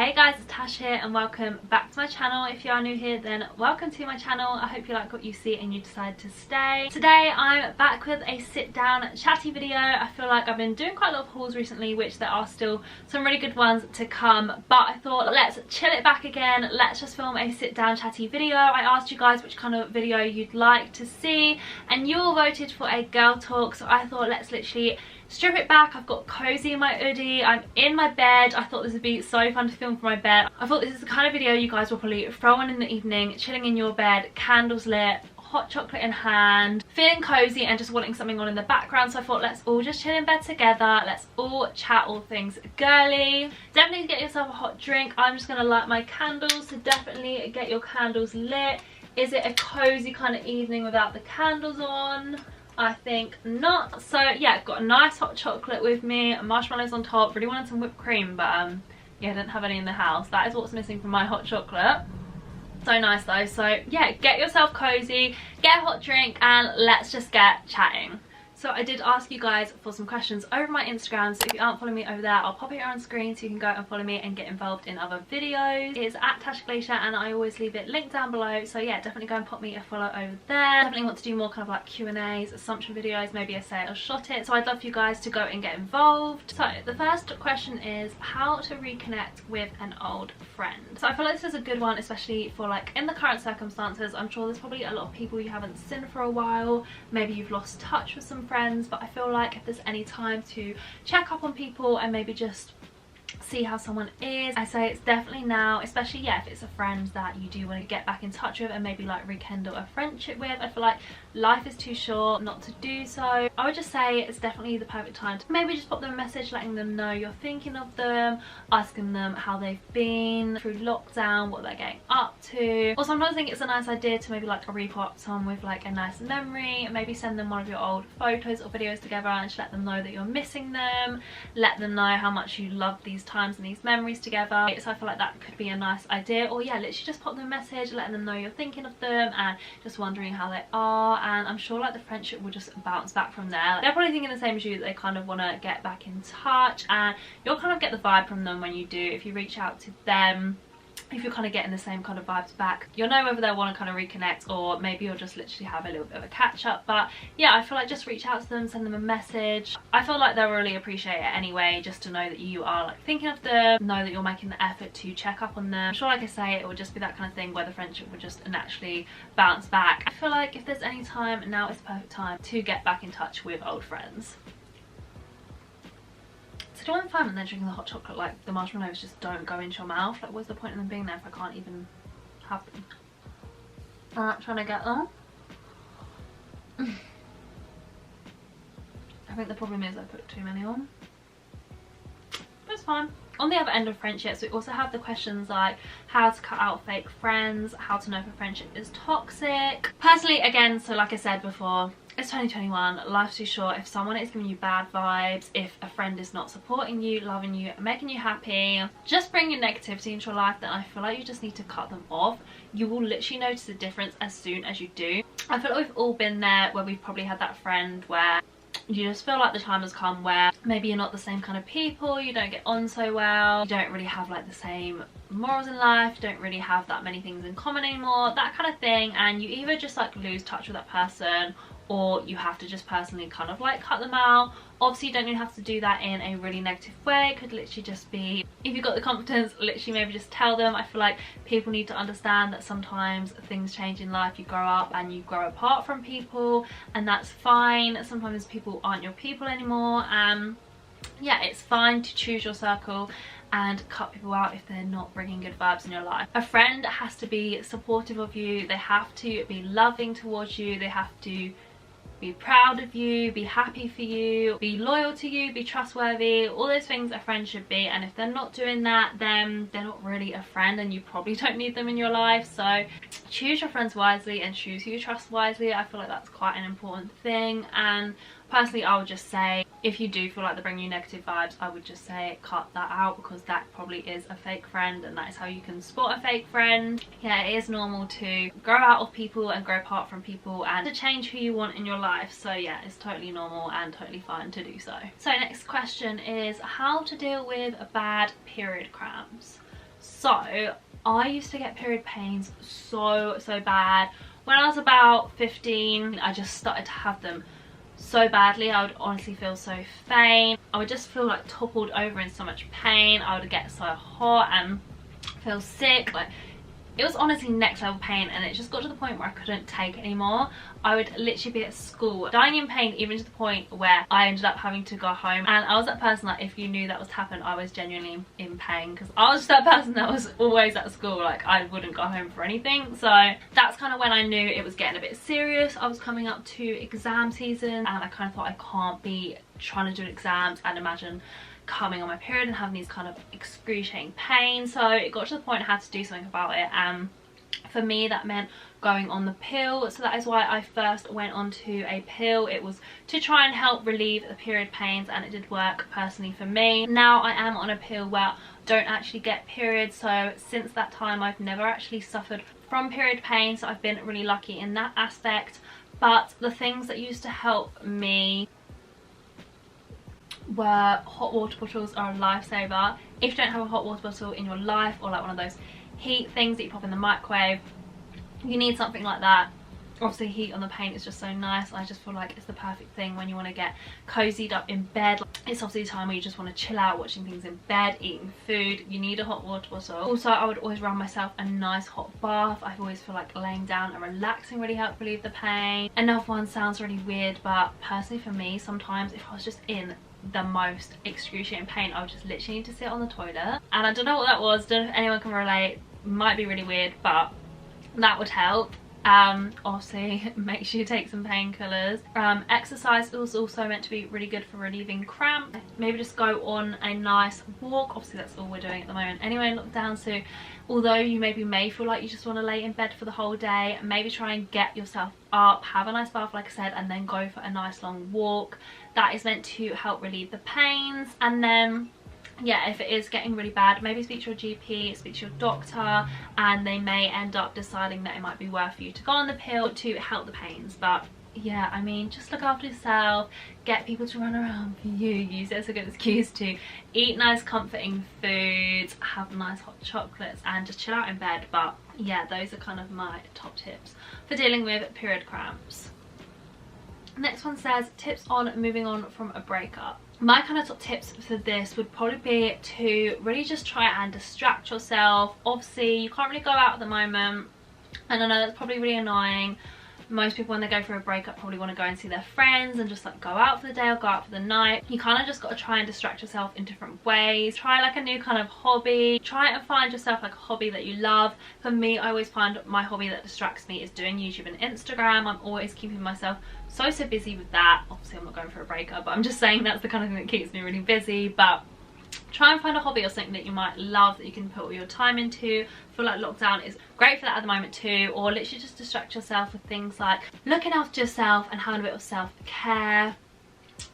Hey guys, it's Tash here and welcome back to my channel. If you are new here, then welcome to my channel. I hope you like what you see and you decide to stay. Today I'm back with a sit down chatty video. I feel like I've been doing quite a lot of hauls recently, which there are still some really good ones to come, but I thought let's chill it back again. Let's just film a sit down chatty video. I asked you guys which kind of video you'd like to see and you all voted for a girl talk, so I thought let's literally strip it back. I've got cozy in my hoodie, I'm in my bed. I thought this would be so fun to film from my bed. I thought this is the kind of video you guys will probably throw on in the evening, chilling in your bed, candles lit, hot chocolate in hand, feeling cozy and just wanting something on in the background. So I thought let's all just chill in bed together, let's all chat all things girly. Definitely get yourself a hot drink. I'm just gonna light my candles, so definitely get your candles lit. Is it a cozy kind of evening without the candles on? I think not. So yeah, I've got a nice hot chocolate with me, marshmallows on top. Really wanted some whipped cream, but yeah, I didn't have any in the house. That is what's missing from my hot chocolate. So nice though. So yeah, get yourself cozy, get a hot drink, and let's just get chatting. So I did ask you guys for some questions over my Instagram, so if you aren't following me over there, I'll pop it on screen so you can go and follow me and get involved in other videos. It's at Tasha Glaysher and I always leave it linked down below, so yeah, definitely go and pop me a follow over there. Definitely want to do more kind of like Q&As, assumption videos, maybe a say it or shot it, so I'd love for you guys to go and get involved. So the first question is how to reconnect with an old friend. So I feel like this is a good one, especially for like in the current circumstances. I'm sure there's probably a lot of people you haven't seen for a while, maybe you've lost touch with some friends, but I feel like if there's any time to check up on people and maybe just see how someone is, I say it's definitely now, especially yeah if it's a friend that you do want to get back in touch with and maybe like rekindle a friendship with. I feel like life is too short not to do so. I would just say it's definitely the perfect time to maybe just pop them a message, letting them know you're thinking of them, asking them how they've been through lockdown, what they're getting up to. Or sometimes I think it's a nice idea to maybe like repop someone with like a nice memory and maybe send them one of your old photos or videos together and just let them know that you're missing them, let them know how much you love these times and these memories together. So I feel like that could be a nice idea. Or yeah, literally just pop them a message, letting them know you're thinking of them and just wondering how they are, and I'm sure like the friendship will just bounce back from there. They're probably thinking the same as you, that they kind of want to get back in touch, and you'll kind of get the vibe from them when you do. If you reach out to them, if you're kind of getting the same kind of vibes back, you'll know whether they want to kind of reconnect or maybe you'll just literally have a little bit of a catch up. But yeah, I feel like just reach out to them, send them a message. I feel like they'll really appreciate it anyway, just to know that you are like thinking of them, know that you're making the effort to check up on them. I'm sure, like I say, it will just be that kind of thing where the friendship will just naturally bounce back. I feel like if there's any time, now is the perfect time to get back in touch with old friends. So do I find and then drinking the hot chocolate, like the marshmallows just don't go into your mouth? Like what's the point in them being there if I can't even have them? I'm not trying to get them. I think the problem is I put too many on. But it's fine. On the other end of friendships, we also have the questions like how to cut out fake friends, how to know if a friendship is toxic. Personally, again, so like I said before, it's 2021, life's too short. If someone is giving you bad vibes, if a friend is not supporting you, loving you, making you happy, just bringing negativity into your life, then I feel like you just need to cut them off. You will literally notice a difference as soon as you do. I feel like we've all been there where we've probably had that friend where you just feel like the time has come where maybe you're not the same kind of people, you don't get on so well, you don't really have like the same morals in life, you don't really have that many things in common anymore, that kind of thing, and you either just like lose touch with that person or you have to just personally kind of like cut them out. Obviously you don't even have to do that in a really negative way. It could literally just be, if you've got the confidence, literally maybe just tell them. I feel like people need to understand that sometimes things change in life, you grow up and you grow apart from people, and that's fine. Sometimes people aren't your people anymore, and yeah, it's fine to choose your circle and cut people out if they're not bringing good vibes in your life. A friend has to be supportive of you, they have to be loving towards you, they have to be proud of you, be happy for you, be loyal to you, be trustworthy, all those things a friend should be. And if they're not doing that, then they're not really a friend and you probably don't need them in your life. So choose your friends wisely and choose who you trust wisely. I feel like that's quite an important thing. And personally, I would just say if you do feel like they're bringing you negative vibes, I would just say cut that out, because that probably is a fake friend and that is how you can spot a fake friend. Yeah, it is normal to grow out of people and grow apart from people and to change who you want in your life. So yeah, it's totally normal and totally fine to do so. So next question is how to deal with bad period cramps. So I used to get period pains so bad. When I was about 15, I just started to have them so badly. I would honestly feel so faint. I would just feel like toppled over in so much pain. I would get so hot and feel sick. Like, it was honestly next level pain, and it just got to the point where I couldn't take it anymore. I would literally be at school dying in pain, even to the point where I ended up having to go home. And I was that person that if you knew that was happening, I was genuinely in pain, because I was just that person that was always at school. Like, I wouldn't go home for anything. So that's kind of when I knew it was getting a bit serious. I was coming up to exam season, and I kind of thought, I can't be trying to do exams and imagine coming on my period and having these kind of excruciating pain. So it got to the point I had to do something about it, and for me that meant going on the pill. So that is why I first went onto a pill. It was to try and help relieve the period pains, and it did work personally for me. Now I am on a pill where I don't actually get periods, so since that time I've never actually suffered from period pain, so I've been really lucky in that aspect. But the things that used to help me where hot water bottles are a lifesaver. If you don't have a hot water bottle in your life, or like one of those heat things that you pop in the microwave, you need something like that. Obviously heat on the paint is just so nice. I just feel like it's the perfect thing when you want to get cozied up in bed. It's obviously a time where you just want to chill out, watching things in bed, eating food. You need a hot water bottle. Also, I would always run myself a nice hot bath. I always feel like laying down and relaxing really helps relieve the pain. Another one sounds really weird, but personally for me, sometimes if I was just in the most excruciating pain, I would just literally need to sit on the toilet. And I don't know what that was, don't know if anyone can relate. Might be really weird, but that would help. Obviously make sure you take some painkillers. Exercise is also meant to be really good for relieving cramp. Maybe just go on a nice walk. Obviously that's all we're doing at the moment anyway in lockdown, so although you may feel like you just want to lay in bed for the whole day, maybe try and get yourself up, have a nice bath like I said, and then go for a nice long walk. That is meant to help relieve the pains. And then yeah, if it is getting really bad, maybe speak to your GP, speak to your doctor, and they may end up deciding that it might be worth for you to go on the pill to help the pains. But yeah, I mean, just look after yourself, get people to run around for you, use it as a good excuse to eat nice comforting foods, have nice hot chocolates, and just chill out in bed. But yeah, those are kind of my top tips for dealing with period cramps. Next one says tips on moving on from a breakup. My kind of top tips for this would probably be to really just try and distract yourself. Obviously you can't really go out at the moment, and I know that's probably really annoying. Most people when they go through a breakup probably want to go and see their friends and just like go out for the day or go out for the night. You kind of just got to try and distract yourself in different ways. Try like a new kind of hobby. Try and find yourself like a hobby that you love. For me, I always find my hobby that distracts me is doing YouTube and Instagram. I'm always keeping myself so busy with that. Obviously I'm not going for a breakup, but I'm just saying that's the kind of thing that keeps me really busy. But try and find a hobby or something that you might love that you can put all your time into. I feel like lockdown is great for that at the moment too. Or literally just distract yourself with things like looking after yourself and having a bit of self-care,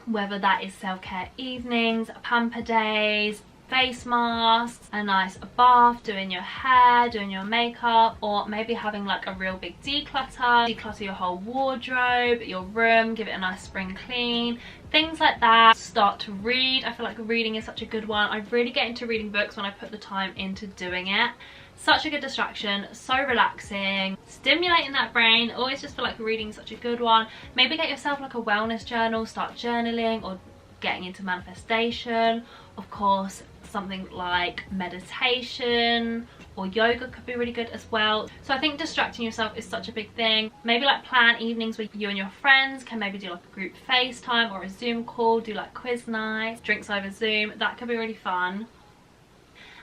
whether that is self-care evenings, pamper days, face masks, a nice bath, doing your hair, doing your makeup, or maybe having like a real big declutter your whole wardrobe, your room, give it a nice spring clean, things like that. Start to read. I feel like reading is such a good one. I really get into reading books when I put the time into doing it. Such a good distraction, so relaxing, stimulating that brain. Always just feel like reading is such a good one. Maybe get yourself like a wellness journal, start journaling, or getting into manifestation. Of course, something like meditation or yoga could be really good as well. So I think distracting yourself is such a big thing. Maybe like plan evenings where you and your friends can maybe do like a group FaceTime or a Zoom call, do like quiz nights, drinks over Zoom. That could be really fun.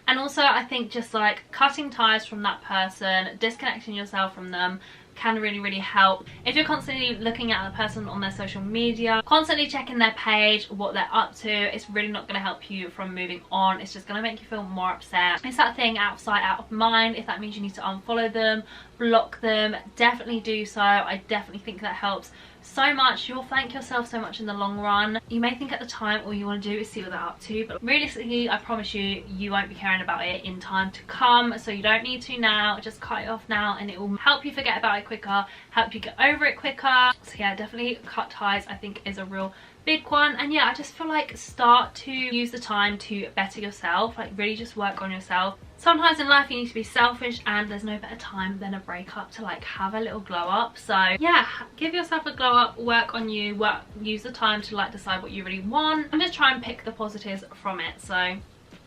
And also I think just like cutting ties from that person, disconnecting yourself from them can really help. If you're constantly looking at the person on their social media, constantly checking their page, what they're up to, it's really not going to help you from moving on. It's just going to make you feel more upset. It's that thing, out of sight, out of mind. If that means you need to unfollow them, block them, definitely do so. I definitely think that helps so much. You'll thank yourself so much in the long run. You may think at the time all you want to do is see what they're up to, but realistically I promise you, you won't be caring about it in time to come. So you don't need to now. Just cut it off now and it will help you forget about it quicker, help you get over it quicker. So yeah, definitely cut ties I think is a real big one. And yeah, I just feel like start to use the time to better yourself, like really just work on yourself. sometimes in life you need to be selfish, and there's no better time than a breakup to like have a little glow up. So yeah, give yourself a glow up, work on you, use the time to like decide what you really want, and just try and pick the positives from it. So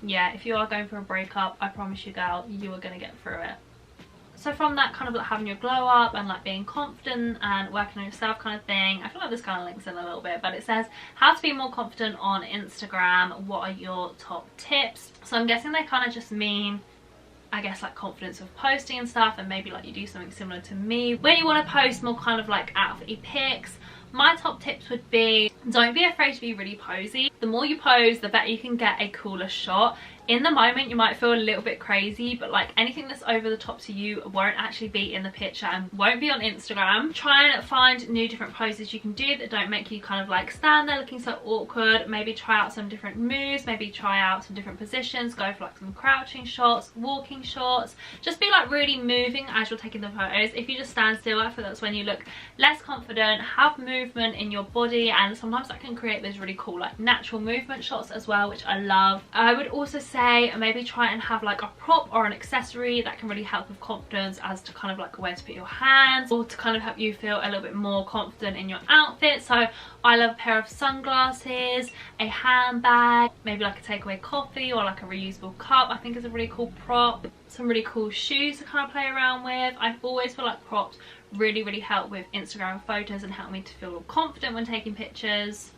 yeah, if you are going for a breakup, I promise you, girl, you are gonna get through it. So from that kind of like having your glow up and like being confident and working on yourself kind of thing, I feel like this kind of links in a little bit, but it says how to be more confident on Instagram. What are your top tips? So I'm guessing they kind of just mean, I guess, like confidence with posting and stuff, and maybe like you do something similar to me when you want to post more kind of like outfity pics. My top tips would be, don't be afraid to be really posy. The more you pose, the better you can get a cooler shot. In the moment you might feel a little bit crazy, but like anything that's over the top to you won't actually be in the picture and won't be on Instagram. Try and find new different poses you can do that don't make you kind of like stand there looking so awkward. Maybe try out some different moves, maybe try out some different positions, go for like some crouching shots, walking shots. Just be like really moving as you're taking the photos. If you just stand still, I feel that's when you look less confident. Have movement in your body, and sometimes that can create those really cool like natural movement shots as well, which I love. I would also say maybe try and have like a prop or an accessory that can really help with confidence, as to kind of like where to put your hands, or to kind of help you feel a little bit more confident in your outfit. So I love a pair of sunglasses, a handbag, maybe like a takeaway coffee or like a reusable cup, I think is a really cool prop. Some really cool shoes to kind of play around with. I always feel like props really help with Instagram photos and help me to feel confident when taking pictures.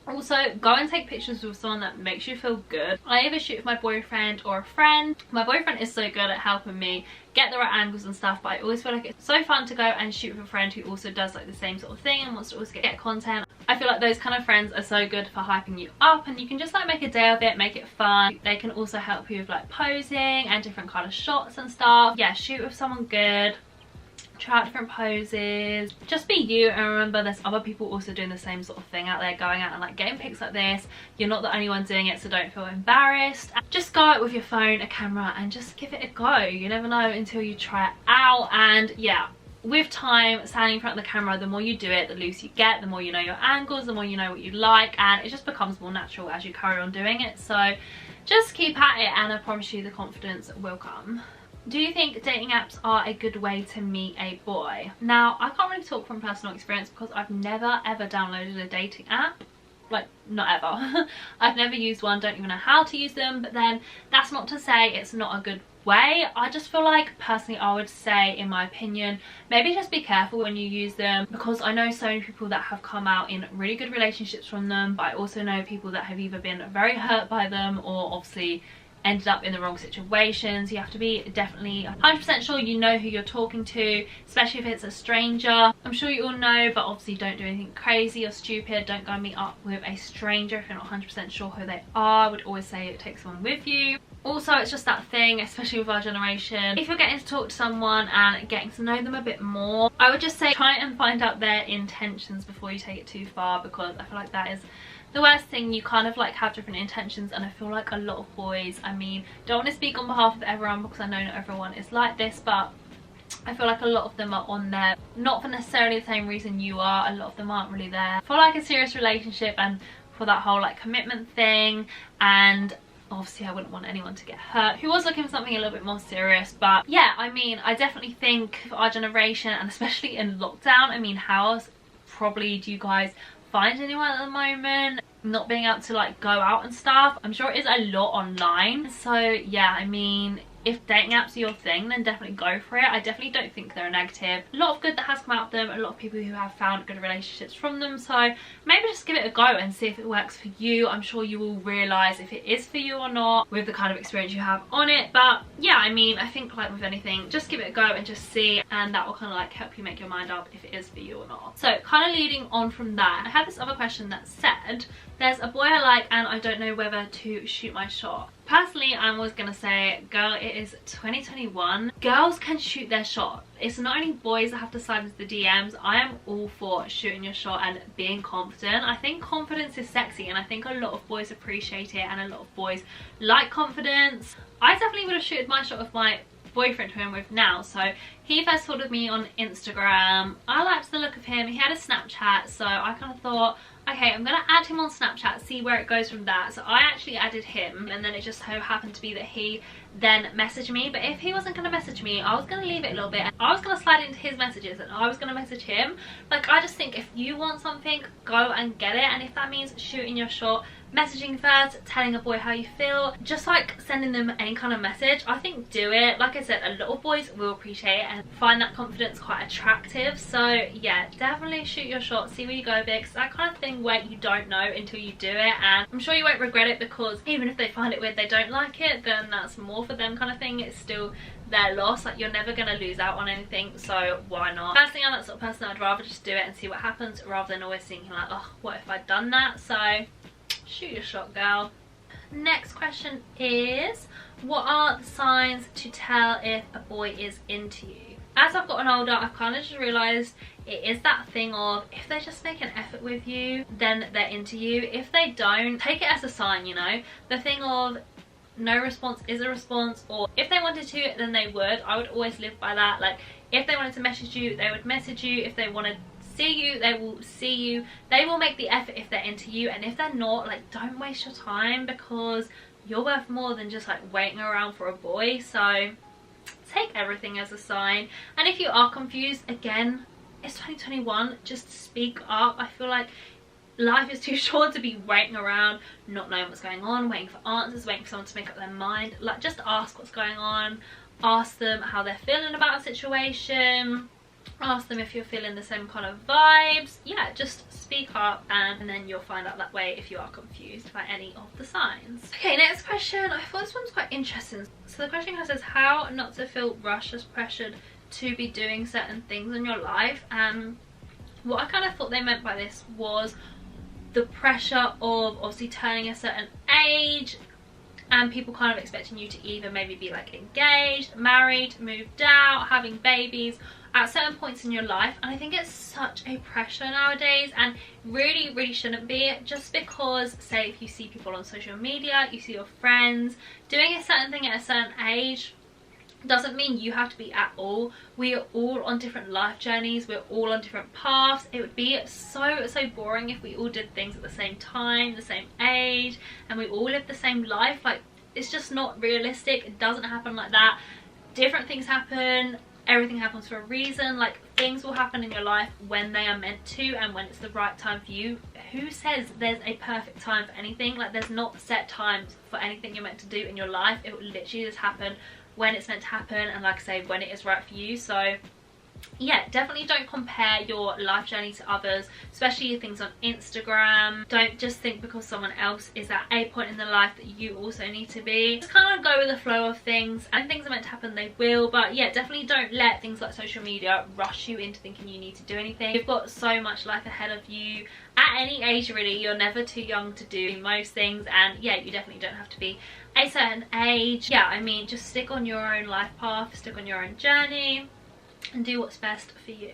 Also, go and take pictures with someone that makes you feel good. I either shoot with my boyfriend or a friend. My boyfriend is so good at helping me get the right angles and stuff, but I always feel like it's so fun to go and shoot with a friend who also does like the same sort of thing and wants to always get content. I feel like those kind of friends are so good for hyping you up, and you can just like make a day of it, make it fun. They can also help you with like posing and different kind of shots and stuff. Yeah, shoot with someone good. Try out different poses, just be you, and remember there's other people also doing the same sort of thing out there, going out and like getting pics like this. You're not the only one doing it, so don't feel embarrassed. Just go out with your phone, a camera, and just give it a go. You never know until you try it out. And yeah, with time, standing in front of the camera, the more you do it, the looser you get, the more you know your angles, the more you know what you like, and it just becomes more natural as you carry on doing it. So just keep at it, and I promise you the confidence will come. Do you think dating apps are a good way to meet a boy? Now, I can't really talk from personal experience because I've never ever downloaded a dating app. Like, not ever. I've never used one, don't even know how to use them, but then that's not to say it's not a good way. I just feel like, personally, I would say, in my opinion, maybe just be careful when you use them, because I know so many people that have come out in really good relationships from them, but I also know people that have either been very hurt by them or obviously ended up in the wrong situations. You have to be definitely 100% sure you know who you're talking to, especially if it's a stranger. I'm sure you all know, but obviously don't do anything crazy or stupid. Don't go and meet up with a stranger if you're not 100% sure who they are. I would always say take someone with you. Also, it's just that thing, especially with our generation, if you're getting to talk to someone and getting to know them a bit more, I would just say try and find out their intentions before you take it too far, because I feel like that is the worst thing. You kind of like have different intentions, and I feel like a lot of boys, I mean, don't want to speak on behalf of everyone because I know not everyone is like this, but I feel like a lot of them are on there not for necessarily the same reason you are. A lot of them aren't really there for like a serious relationship and for that whole like commitment thing, and obviously I wouldn't want anyone to get hurt who was looking for something a little bit more serious. But yeah, I mean, I definitely think for our generation, and especially in lockdown, I mean, how else probably do you guys find anyone at the moment? Not being able to like go out and stuff, I'm sure it is a lot online. So yeah, I mean, if dating apps are your thing, then definitely go for it. I definitely don't think they're a negative. A lot of good that has come out of them, a lot of people who have found good relationships from them, so maybe just give it a go and see if it works for you. I'm sure you will realise if it is for you or not with the kind of experience you have on it. But yeah, I mean, I think like with anything, just give it a go and just see, and that will kind of like help you make your mind up if it is for you or not. So kind of leading on from that, I had this other question that said, there's a boy I like and I don't know whether to shoot my shot. Personally, I'm always gonna say, girl, it is 2021. Girls can shoot their shot. It's not only boys that have to slide into the DMs. I am all for shooting your shot and being confident. I think confidence is sexy, and I think a lot of boys appreciate it, and a lot of boys like confidence. I definitely would have shooted my shot with my boyfriend who I'm with now. So he first followed me on Instagram. I liked the look of him. He had a Snapchat, so I kind of thought, okay, I'm gonna add him on Snapchat, see where it goes from that. So I actually added him, and then it just so happened to be that he then message me. But if he wasn't going to message me, I was going to leave it a little bit, and I was going to slide into his messages and I was going to message him. Like, I just think if you want something, go and get it. And if that means shooting your shot, messaging first, telling a boy how you feel, just like sending them any kind of message, I think do it. Like I said, a lot of boys will appreciate it and find that confidence quite attractive. So yeah, definitely shoot your shot, see where you go with it. It's that kind of thing where you don't know until you do it, and I'm sure you won't regret it, because even if they find it weird, they don't like it, then that's more for them kind of thing. It's still their loss. Like, you're never going to lose out on anything, so why not? Personally, I'm that sort of person, I'd rather just do it and see what happens, rather than always thinking like, oh, what if I'd done that? So shoot your shot, girl. Next question is, what are the signs to tell if a boy is into you? As I've gotten older, I've kind of just realised it is that thing of, if they just make an effort with you, then they're into you. If they don't, take it as a sign, you know? The thing of, no response is a response, or if they wanted to, then they would. I would always live by that. Like, if they wanted to message you, they would message you. If they wanted see you, they will see you. They will make the effort if they're into you, and if they're not, like, don't waste your time, because you're worth more than just like waiting around for a boy. So take everything as a sign. And if you are confused, again, it's 2021, just speak up. I feel like life is too short to be waiting around, not knowing what's going on, waiting for answers, waiting for someone to make up their mind. Like, just ask what's going on, ask them how they're feeling about a situation, ask them if you're feeling the same kind of vibes. Yeah, just speak up, and then you'll find out that way if you are confused by any of the signs. Okay, next question. I thought this one's quite interesting. So the question says, how not to feel rushed or pressured to be doing certain things in your life. And what I kind of thought they meant by this was the pressure of obviously turning a certain age, and people kind of expecting you to either maybe be like engaged, married, moved out, having babies at certain points in your life. And I think it's such a pressure nowadays, and really shouldn't be. Just because, say, if you see people on social media, you see your friends doing a certain thing at a certain age, doesn't mean you have to be at all. We are all on different life journeys, we're all on different paths. It would be so boring if we all did things at the same time, the same age, and we all lived the same life. Like, it's just not realistic. It doesn't happen like that. Different things happen, everything happens for a reason. Like, things will happen in your life when they are meant to, and when it's the right time for you. Who says there's a perfect time for anything? Like, there's not set times for anything you're meant to do in your life. It will literally just happen when it's meant to happen, and like I say, when it is right for you. So yeah, definitely don't compare your life journey to others, especially things on Instagram. Don't just think because someone else is at a point in their life that you also need to be. Just kind of go with the flow of things, and things are meant to happen, they will. But yeah, definitely don't let things like social media rush you into thinking you need to do anything. You've got so much life ahead of you. At any age really, you're never too young to do most things, and yeah, you definitely don't have to be a certain age. Yeah, I mean, just stick on your own life path, stick on your own journey, and do what's best for you.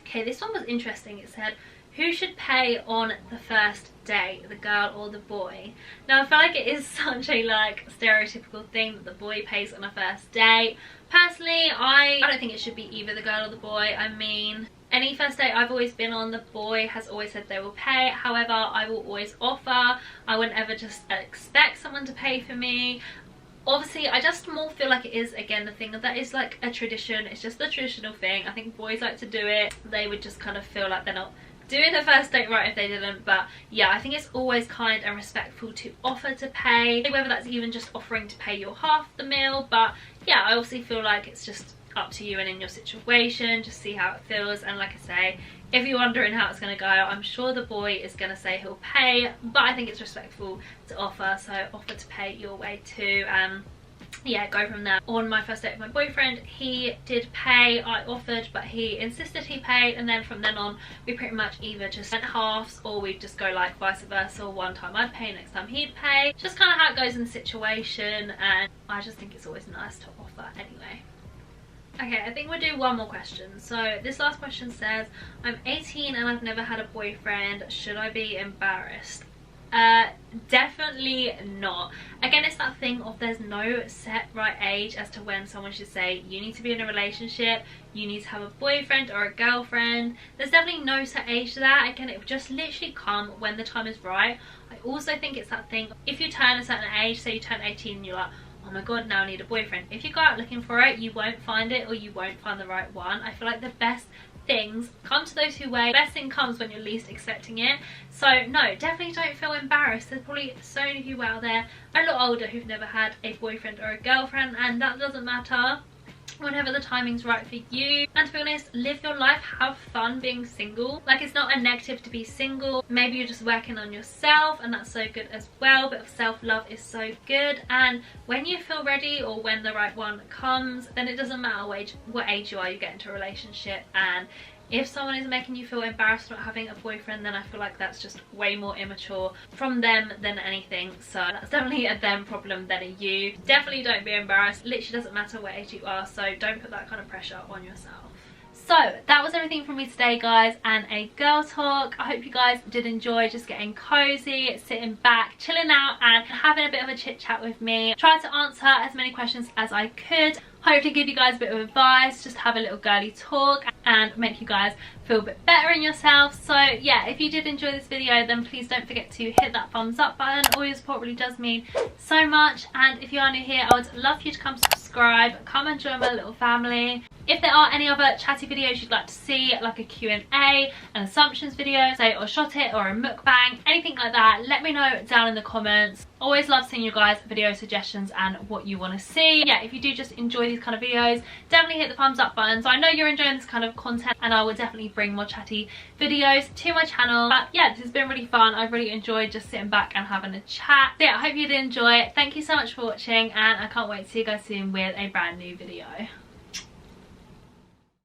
Okay, this one was interesting. It said, who should pay on the first date, the girl or the boy? Now, I feel like it is such a like stereotypical thing that the boy pays on a first date. Personally, I don't think it should be either the girl or the boy. I mean, any first date I've always been on, the boy has always said they will pay. However, I will always offer. I wouldn't ever just expect someone to pay for me. Obviously, I just more feel like it is, again, the thing that is like a tradition. It's just the traditional thing. I think boys like to do it. They would just kind of feel like they're not doing the first date right if they didn't. But yeah, I think it's always kind and respectful to offer to pay, whether that's even just offering to pay your half the meal. But yeah, I obviously feel like it's just up to you and in your situation. Just see how it feels. And like I say, if you're wondering how it's going to go, I'm sure the boy is going to say he'll pay, but I think it's respectful to offer, so offer to pay your way too. Yeah, go from there. On my first date with my boyfriend, he did pay. I offered, but he insisted he paid, and then from then on we pretty much either just went halves, or we'd just go like vice versa. One time I'd pay, next time he'd pay. Just kind of how it goes in the situation, and I just think it's always nice to offer anyway. Okay, I think we'll do one more question. So this last question says, I'm 18 and I've never had a boyfriend. Should I be embarrassed? Definitely not. Again, it's that thing of there's no set right age as to when someone should say you need to be in a relationship, you need to have a boyfriend or a girlfriend. There's definitely no set age to that. Again, it will just literally come when the time is right. I also think it's that thing, if you turn a certain age, say you turn 18 and you're like, oh oh my god, now I need a boyfriend. If you go out looking for it, you won't find it, or you won't find the right one. I feel like the best things come to those who wait. The best thing comes when you're least expecting it. So no, definitely don't feel embarrassed. There's probably so many people out there a lot older who've never had a boyfriend or a girlfriend, and that doesn't matter. Whenever the timing's right for you. And to be honest, live your life, have fun being single. Like, it's not a negative to be single. Maybe you're just working on yourself, and that's so good as well. But self-love is so good, and when you feel ready, or when the right one comes, then it doesn't matter what age you are, you get into a relationship. And if someone is making you feel embarrassed not having a boyfriend, then I feel like that's just way more immature from them than anything. So that's definitely a them problem than a you. Definitely don't be embarrassed. Literally doesn't matter what age you are, so don't put that kind of pressure on yourself. So that was everything from me today, guys, and a girl talk. I hope you guys did enjoy just getting cozy, sitting back, chilling out, and having a bit of a chit chat with me. Try to answer as many questions as I could. Hopefully give you guys a bit of advice, just have a little girly talk and make you guys feel a bit better in yourself. So yeah, if you did enjoy this video, then please don't forget to hit that thumbs up button. All your support really does mean so much. And if you are new here, I would love for you to come subscribe, come and join my little family. If there are any other chatty videos you'd like to see, like a Q&A, an assumptions video, say, or shot it, or a mukbang, anything like that, let me know down in the comments. Always love seeing you guys video suggestions and what you want to see. Yeah, if you do just enjoy these kind of videos, definitely hit the thumbs up button. So I know you're enjoying this kind of content, and I will definitely bring more chatty videos to my channel. But yeah, this has been really fun. I've really enjoyed just sitting back and having a chat. So yeah, I hope you did enjoy. Thank you so much for watching, and I can't wait to see you guys soon with a brand new video.